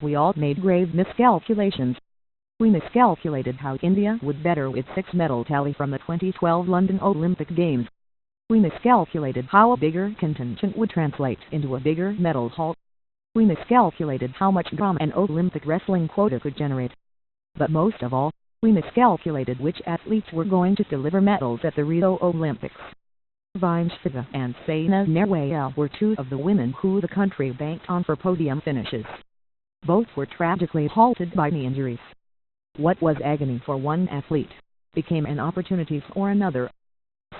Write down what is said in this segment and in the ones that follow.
We all made grave miscalculations. We miscalculated how India would better its 6-medal tally from the 2012 London Olympic Games. We miscalculated how a bigger contingent would translate into a bigger medal haul. We miscalculated how much drama an Olympic wrestling quota could generate. But most of all, we miscalculated which athletes were going to deliver medals at the Rio Olympics. Sindhu and Saina Nehwal were two of the women who the country banked on for podium finishes. Both were tragically halted by knee injuries. What was agony for one athlete became an opportunity for another.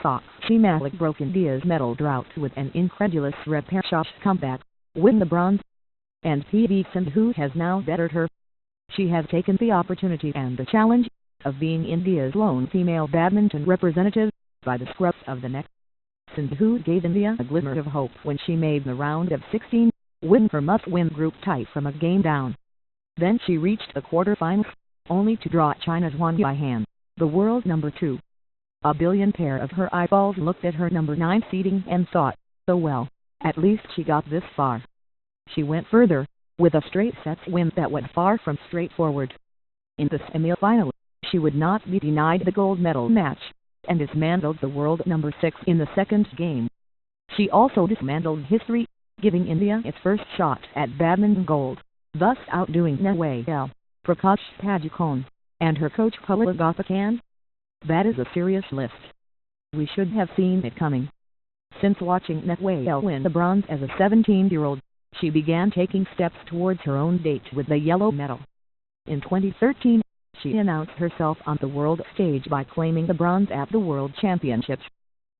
Sakshi Malik broke India's medal drought with an incredulous repechage comeback, win the bronze. And PV Sindhu has now bettered her. She has taken the opportunity and the challenge of being India's lone female badminton representative by the scruff of the neck. Sindhu gave India a glimmer of hope when she made the round of 16, win her must-win group tie from a game down. Then she reached the quarterfinals, only to draw China's Wang Yihan, the world number 2. A billion pair of her eyeballs looked at her number 9 seeding and thought, "So well, at least she got this far." She went further, with a straight sets win that went far from straightforward. In the semi-final, she would not be denied the gold medal match, and dismantled the world number 6 in the second game. She also dismantled history, giving India its first shot at badminton gold, thus outdoing Nehwal, Prakash Padukone, and her coach Gopinath. That is a serious list. We should have seen it coming. Since watching Nehwal win the bronze as a 17-year-old, she began taking steps towards her own date with the yellow medal. In 2013, she announced herself on the world stage by claiming the bronze at the World Championships.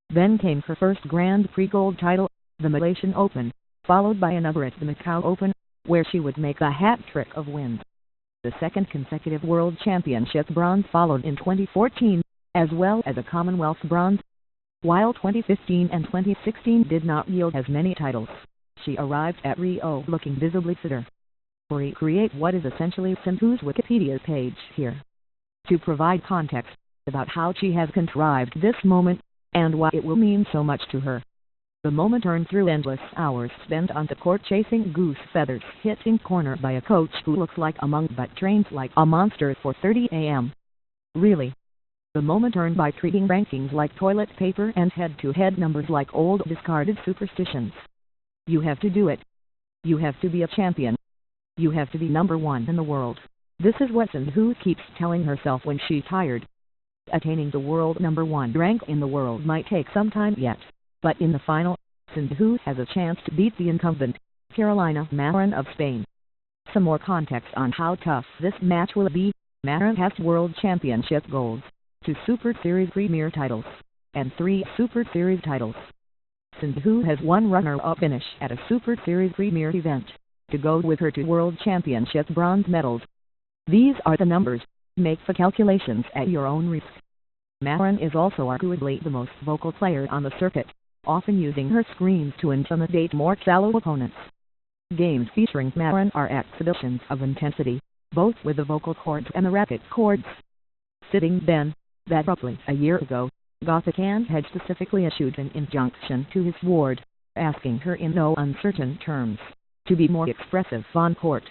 Then came her first Grand Prix gold title, the Malaysian Open, followed by another at the Macau Open, where she would make a hat-trick of wins. The second consecutive World Championship bronze followed in 2014, as well as a Commonwealth bronze. While 2015 and 2016 did not yield as many titles, she arrived at Rio looking visibly fitter. Recreate what is essentially Sindhu's Wikipedia page here, to provide context about how she has contrived this moment, and why it will mean so much to her. The moment earned through endless hours spent on the court chasing goose feathers, hitting corner by a coach who looks like a monk but trains like a monster for 30 a.m. Really. The moment earned by treating rankings like toilet paper and head-to-head numbers like old discarded superstitions. You have to do it. You have to be a champion. You have to be number 1 in the world. This is what Sindhu keeps telling herself when she's tired. Attaining the world number 1 rank in the world might take some time yet, but in the final, Sindhu has a chance to beat the incumbent, Carolina Marin of Spain. Some more context on how tough this match will be. Marin has World Championship golds, 2 Super Series Premier titles, and 3 Super Series titles. Sindhu has 1 runner-up finish at a Super Series Premier event, to go with her 2 World Championship bronze medals. These are the numbers. Make the calculations at your own risk. Marin is also arguably the most vocal player on the circuit, often using her screams to intimidate more shallow opponents. Games featuring Marin are exhibitions of intensity, both with the vocal cords and the racket cords. Sitting then, that roughly a year ago, Gopinath had specifically issued an injunction to his ward, asking her in no uncertain terms to be more expressive on court.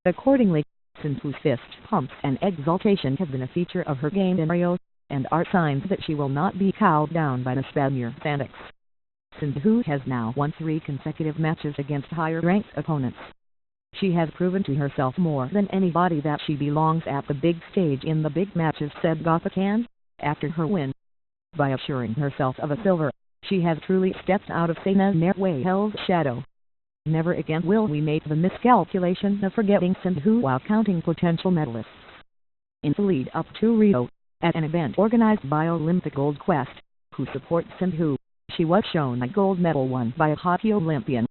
Accordingly, Sindhu's fist pumps and exaltation have been a feature of her game in Rio, and are signs that she will not be cowed down by the Spaniard antics. Sindhu has now won 3 consecutive matches against higher-ranked opponents. She has proven to herself more than anybody that she belongs at the big stage in the big matches, said Gopinath, after her win. By assuring herself of a silver, she has truly stepped out of Saina Nehwal's shadow. Never again will we make the miscalculation of forgetting Sindhu while counting potential medalists. In the lead up to Rio, at an event organized by Olympic Gold Quest, who supports Sindhu, she was shown a gold medal won by a hockey Olympian.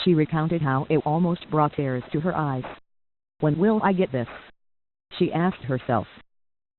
She recounted how it almost brought tears to her eyes. "When will I get this?" she asked herself.